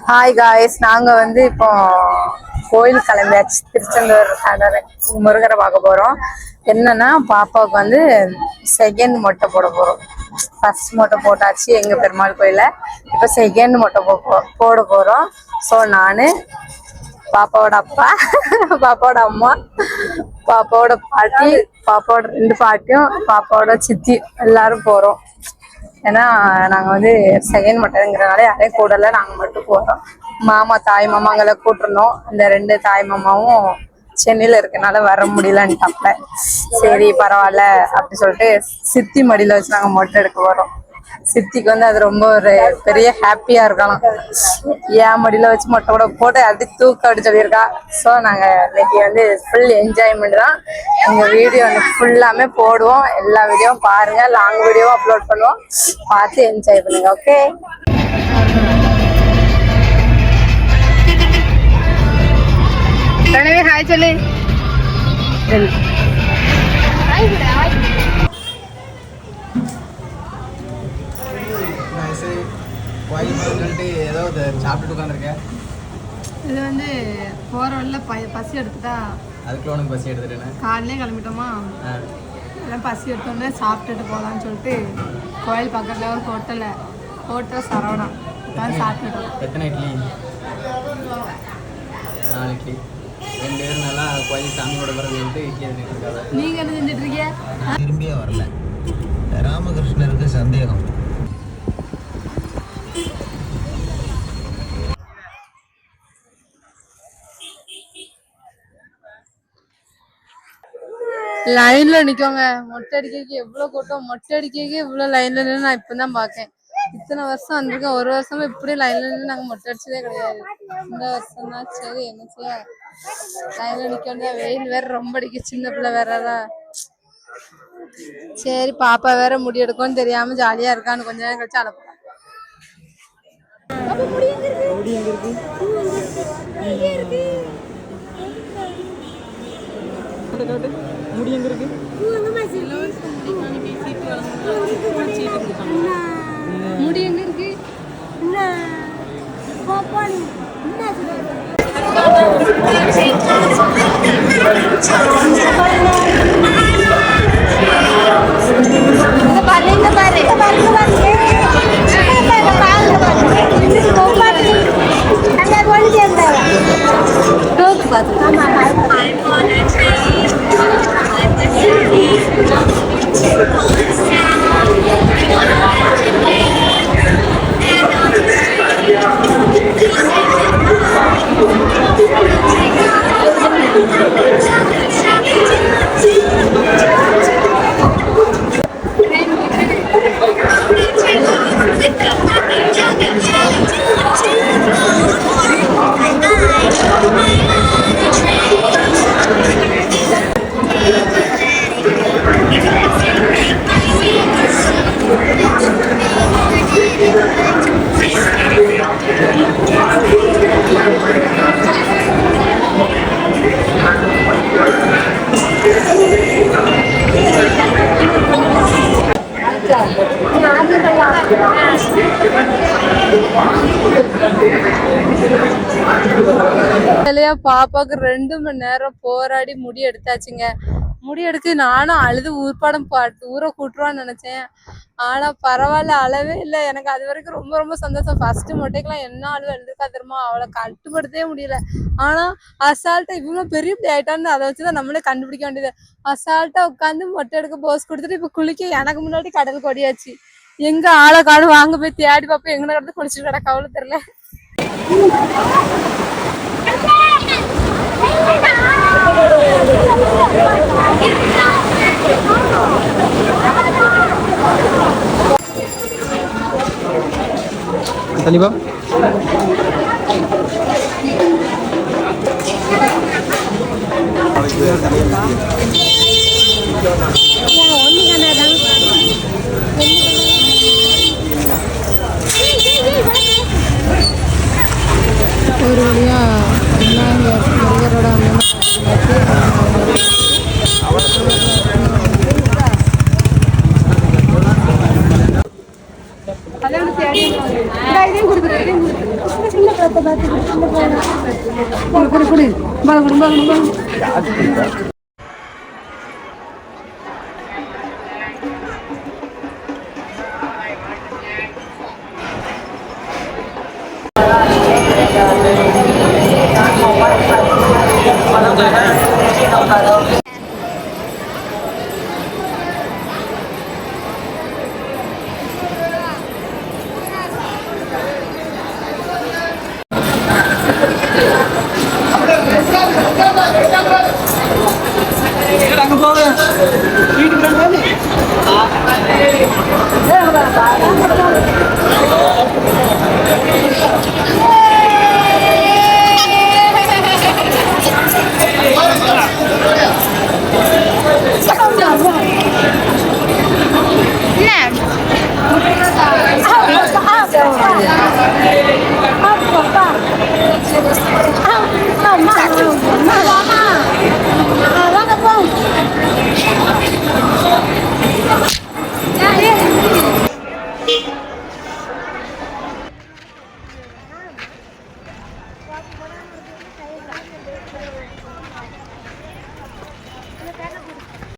Hi guys, நாங்க இப்போ கோயில் கிளம்பியாச்சு. திருச்செந்தூர் முருகரை பார்க்க போறோம். என்னன்னா பாப்பாவுக்கு செகண்ட் மொட்டை போட போறோம். ஃபர்ஸ்ட் மொட்டை போட்டாச்சு எங்க பெருமாள் கோயில. இப்போ செகண்ட் மொட்டை போட போறோம். ஸோ நானு, பாப்பாவோட அப்பா, பாப்பாவோட அம்மா, பாப்பாவோட பாட்டி, பாப்பாவோட 2 பாட்டியும், பாப்பாவோட சித்தி எல்லாரும் போறோம். ஏன்னா நாங்க செகண்ட் மட்டங்கிறனால யாரையும் கூடல, நாங்க மட்டும் போறோம். மாமா தாய் மாமாங்களை கூட்டிருந்தோம். இந்த 2 தாய் மாமாவும் சென்னையில இருக்கனால வர முடியலன்ட்டாப்ல. சரி பரவாயில்ல அப்படி சொல்லிட்டு சித்தி மடியில வச்சு நாங்க மொட்டை எடுக்க போறோம். சித்திக்கு அது ரொம்ப ஒரு பெரிய ஹாப்பியா இருக்கலாம். ஏன் மடியில வச்சு மொட்டை கூட போட்டு அப்படி தூக்க அப்படி சொல்லியிருக்கா. ஸோ நாங்க இன்னைக்கு ஃபுல் என்ஜாய்மெண்ட் தான். எங்க வீடியோ ஃபுல்லாமே போடுவோம். எல்லா வீடியோவும் பாருங்க. லாங் வீடியோவும் அப்லோட் பண்ணுவோம். பார்த்து என்ஜாய் பண்ணுங்க. ஓகே, ஹாய் சொல்லு. ஏதோ சாப்பிட்டு உட்காந்துருக்கேன். இது போற வழியில பசி எடுத்துட்டா, அதுக்குள்ள உனக்கு பசி எடுத்துட்டேன். காலையிலே கிளம்பிட்டோமா, எல்லாம் பசி எடுத்தோடனே சாப்பிட்டுட்டு போகலான்னு சொல்லிட்டு கோயில் பக்கத்துல ஒரு ஹோட்டல் சரவணா சாப்பிட்டுட்டோம். எத்தனை இட்லி? 4 இட்லி. 2 பேரும் நல்லா கோயில் சாமி கூட பிறகு இட்லி இருக்காங்க. நீங்க என்ன செஞ்சுட்டு இருக்கீங்க? திரும்பியே வரல. ராமகிருஷ்ணருக்கு சந்தேகம். லைன்ல நிக்கோங்க. மொட்டை அடிக்க எவ்வளவு கூட்டம். மொட்டை அடிக்க இவ்வளவு லைன்ல நின்று நான் இப்பதான் பாக்கேன். இத்தனை வருஷம் வந்திருக்கேன், ஒரு வருஷமா இப்படி லைன்ல நின்று நாங்க மொட்டை அடிச்சதே கிடையாது. இந்த வருஷம் தான். சரி என்ன செய்ய, லைன்ல நிக்க. வெயில் வேற ரொம்ப அடிக்க, சின்ன பிள்ளை வேறதான். சரி பாப்பா வேற முடி எடுக்கும்னு தெரியாம ஜாலியா இருக்கான்னு கொஞ்ச நேரம் கழிச்சு அனுப்பலாம். முடி எங்க இருக்கு? முடி எங்க இருக்கு? பாப்பாக்கு 2 மணி நேரம் போராடி முடி எடுத்தாச்சுங்க. முடி எடுத்து நானும் அழுது ஊர்ப்பாடம் ஊரை கூட்டுருவான்னு நினைச்சேன். ஆனா பரவாயில்ல, அளவே இல்லை. எனக்கு அது வரைக்கும் ரொம்ப ரொம்ப சந்தோஷம். ஃபர்ஸ்ட் மொட்டைக்கெல்லாம் என்ன அழுவு எழுதுக்கா தெரியுமா, அவளை கட்டுப்படுத்தவே முடியல. ஆனா அசால்ட்டா இவ்வளவு பெரிய இப்படி ஆயிட்டான்னு அதை வச்சுதான் நம்மளே கண்டுபிடிக்க வேண்டியது. அசால்ட்டா உட்காந்து மொட்டை எடுக்க போஸ் கொடுத்துட்டு இப்ப குளிக்க எனக்கு முன்னாடி கடல் கொடியாச்சு. எங்க ஆளை காடு வாங்க போய் தேடி பாப்போம். எங்கன கடந்து குளிச்சுட்டு கிடக்க அவ்வளவு தெரியல. தலிபா ஒரு வழியா முருகரோட